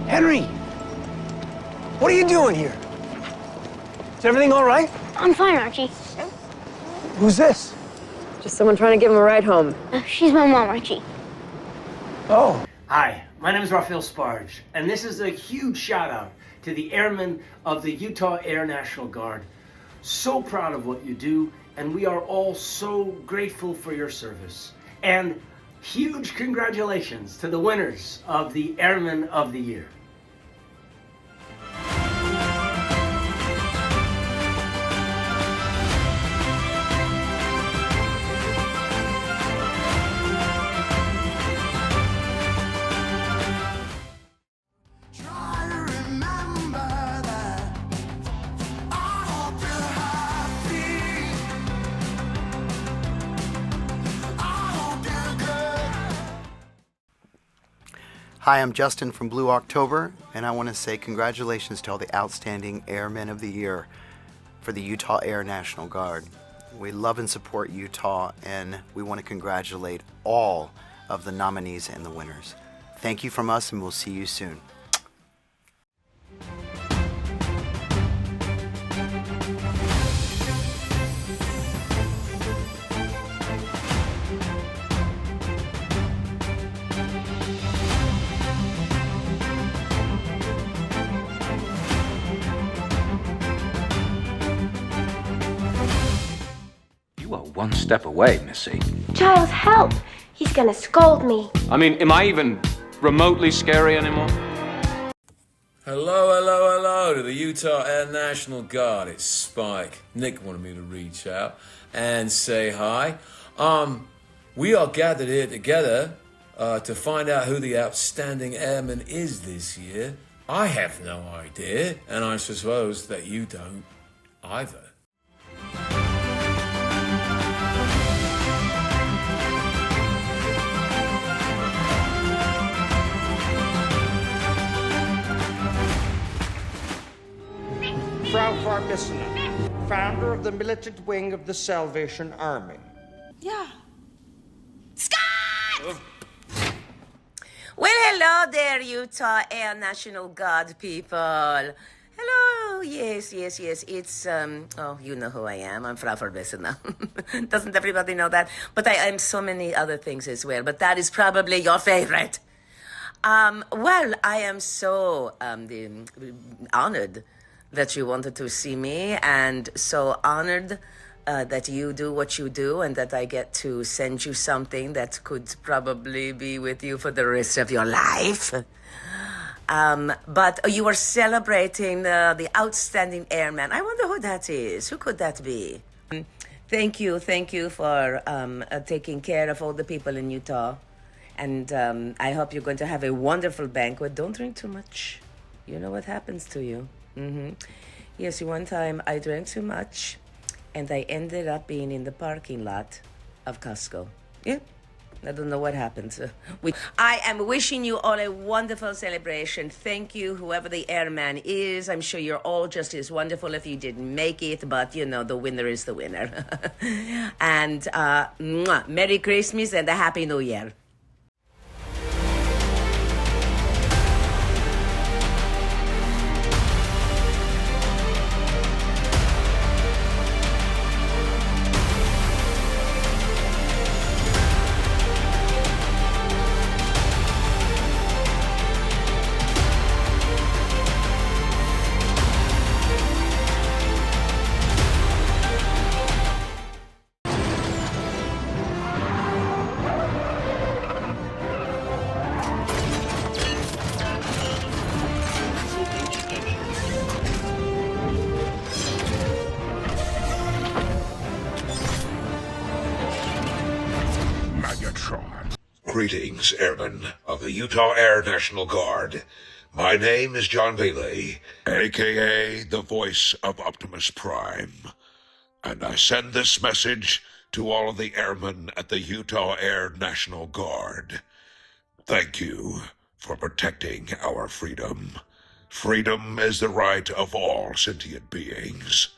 Henry! What are you doing here? Is everything all right? I'm fine, Archie. Who's this? Just someone trying to give him a ride home. She's my mom, Archie. Oh. Hi, my name is Raphael Sparge, and this is a huge shout out to the airmen of the Utah Air National Guard. So proud of what you do, and we are all so grateful for your service. And huge congratulations to the winners of the Airman of the Year. Hi, I'm Justin from Blue October, and I want to say congratulations to all the outstanding Airmen of the Year for the Utah Air National Guard. We love and support Utah, and we want to congratulate all of the nominees and the winners. Thank you from us, and we'll see you soon. You are one step away, Missy. Giles, help! He's gonna scold me. I mean, am I even remotely scary anymore? Hello to the Utah Air National Guard. It's Spike. Nick wanted me to reach out and say hi. We are gathered here together to find out who the outstanding airman is this year. I have no idea, and I suppose that you don't either. Frau Farmissina, founder of the militant wing of the Salvation Army. Yeah. Scott! Well, hello there, Utah Air National Guard people. Hello, yes. It's, oh, you know who I am. I'm Frau Farmissina. Doesn't everybody know that? But I am so many other things as well. But that is probably your favorite. Well, I am so honored that you wanted to see me, and so honored that you do what you do, and that I get to send you something that could probably be with you for the rest of your life. But you are celebrating the outstanding airman. I wonder who that is. Who could that be? Thank you for taking care of all the people in Utah. And I hope you're going to have a wonderful banquet. Don't drink too much. You know what happens to you. Yes, one time I drank too much, and I ended up being in the parking lot of Costco. Yeah, I don't know what happened. I am wishing you all a wonderful celebration. Thank you, whoever the airman is. I'm sure you're all just as wonderful if you didn't make it, but you know, the winner is the winner. And Merry Christmas and a Happy New Year. Greetings, Airmen of the Utah Air National Guard. My name is John Bailey, a.k.a. the voice of Optimus Prime. And I send this message to all of the airmen at the Utah Air National Guard. Thank you for protecting our freedom. Freedom is the right of all sentient beings.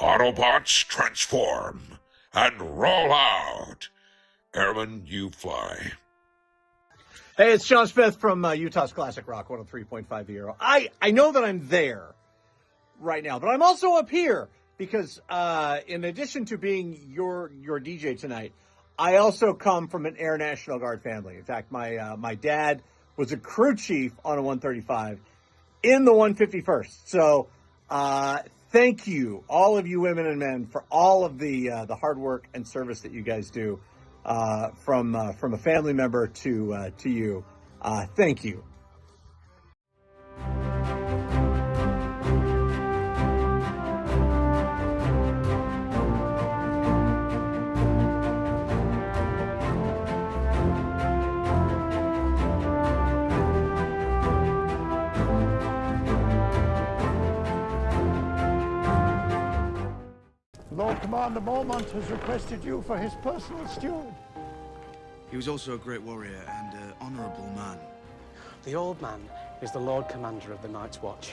Autobots, transform and roll out. Airmen, you fly. Hey, it's Sean Smith from Utah's Classic Rock 103.5 The Arrow. I know that I'm there right now, but I'm also up here because in addition to being your DJ tonight, I also come from an Air National Guard family. In fact, my dad was a crew chief on a 135 in the 151st. So thank you, all of you women and men, for all of the hard work and service that you guys do. From a family member to you. Thank you. Lord Commander Mormont has requested you for his personal steward. He was also a great warrior and an honourable man. The old man is the Lord Commander of the Night's Watch.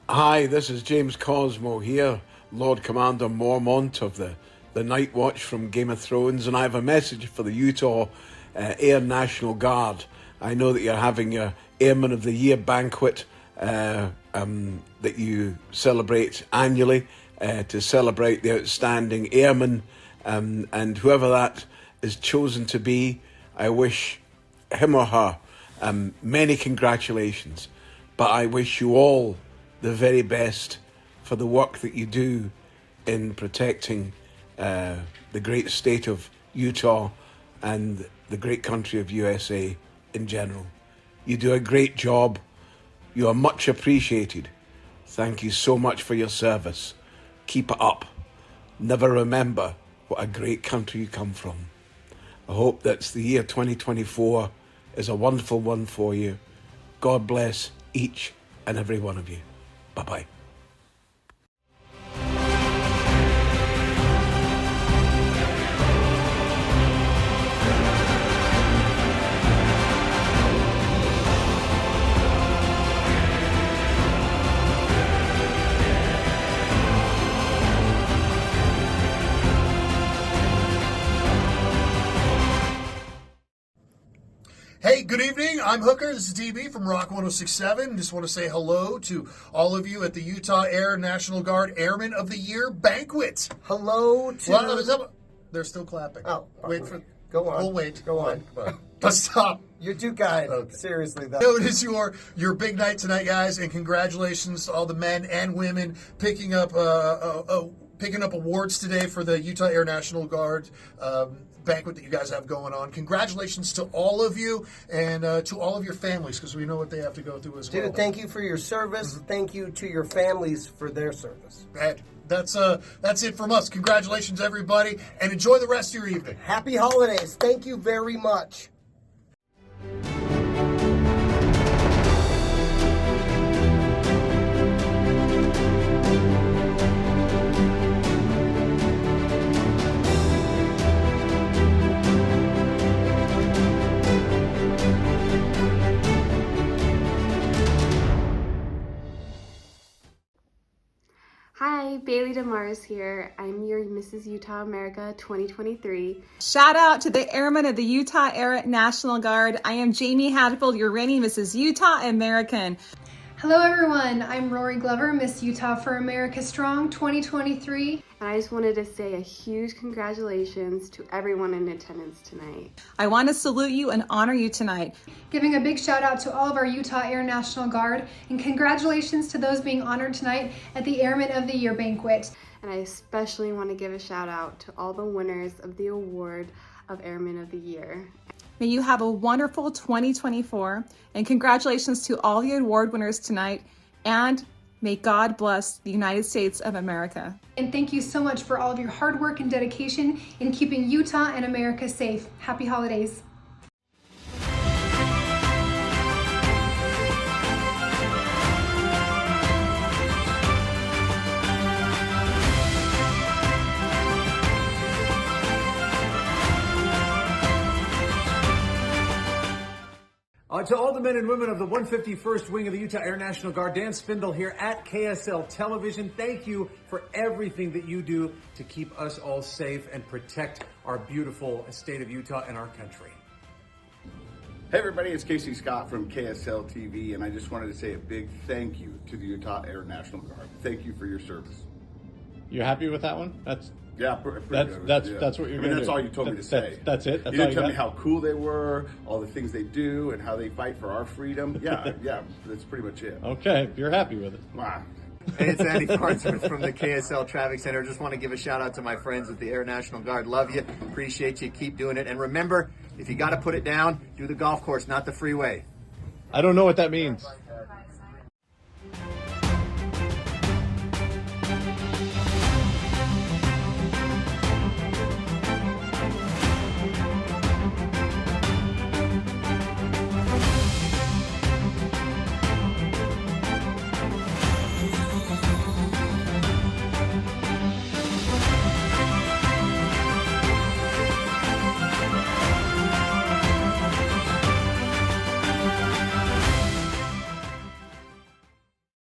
Hi, this is James Cosmo here, Lord Commander Mormont of the Night Watch from Game of Thrones, and I have a message for the Utah Air National Guard. I know that you're having your Airman of the Year Banquet that you celebrate annually to celebrate the outstanding airmen, and whoever that is chosen to be, I wish him or her many congratulations. But I wish you all the very best for the work that you do in protecting the great state of Utah and the great country of USA in general. You do a great job. You are much appreciated. Thank you so much for your service. Keep it up. Never remember what a great country you come from. I hope that the year 2024 is a wonderful one for you. God bless each and every one of you. Bye-bye. Hey, good evening. I'm Hooker. This is DB from Rock 106.7. Just want to say hello to all of you at the Utah Air National Guard Airman of the Year Banquet. Hello to... Well, they're still clapping. Oh, wait for... Go on. We'll wait. Go on. Come on. Let's stop. You're too kind. Okay. Seriously, though. No, it is your big night tonight, guys, and congratulations to all the men and women picking up awards today for the Utah Air National Guard banquet that you guys have going on. Congratulations to all of you and to all of your families, because we know what they have to go through as well. Dude, thank you for your service. Mm-hmm. Thank you to your families for their service. That's it from us. Congratulations, everybody, and enjoy the rest of your evening. Happy holidays. Thank you very much. Hi, Bailey DeMars here. I'm your Mrs. Utah America 2023. Shout out to the Airmen of the Utah Air National Guard. I am Jamie Hadfield, your reigning Mrs. Utah American. Hello everyone, I'm Rory Glover, Miss Utah for America Strong 2023. And I just wanted to say a huge congratulations to everyone in attendance tonight. I want to salute you and honor you tonight. Giving a big shout out to all of our Utah Air National Guard, and congratulations to those being honored tonight at the Airman of the Year Banquet. And I especially want to give a shout out to all the winners of the award of Airman of the Year. May you have a wonderful 2024, and congratulations to all the award winners tonight, and may God bless the United States of America. And thank you so much for all of your hard work and dedication in keeping Utah and America safe. Happy holidays. To all the men and women of the 151st Wing of the Utah Air National Guard, Dan Spindle here at KSL Television. Thank you for everything that you do to keep us all safe and protect our beautiful state of Utah and our country. Hey everybody, it's Casey Scott from KSL TV, and I just wanted to say a big thank you to the Utah Air National Guard. Thank you for your service. You happy with that one? That's pretty good. That's what you're going to do. That's all you told me to say. That's it. That's you all didn't tell got? me how cool they were, all the things they do, and how they fight for our freedom. Yeah, that's pretty much it. Okay, you're happy with it. Wow. Hey, it's Andy Farnsworth from the KSL Traffic Center. Just want to give a shout out to my friends at the Air National Guard. Love you, appreciate you, keep doing it. And remember, if you got to put it down, do the golf course, not the freeway. I don't know what that means.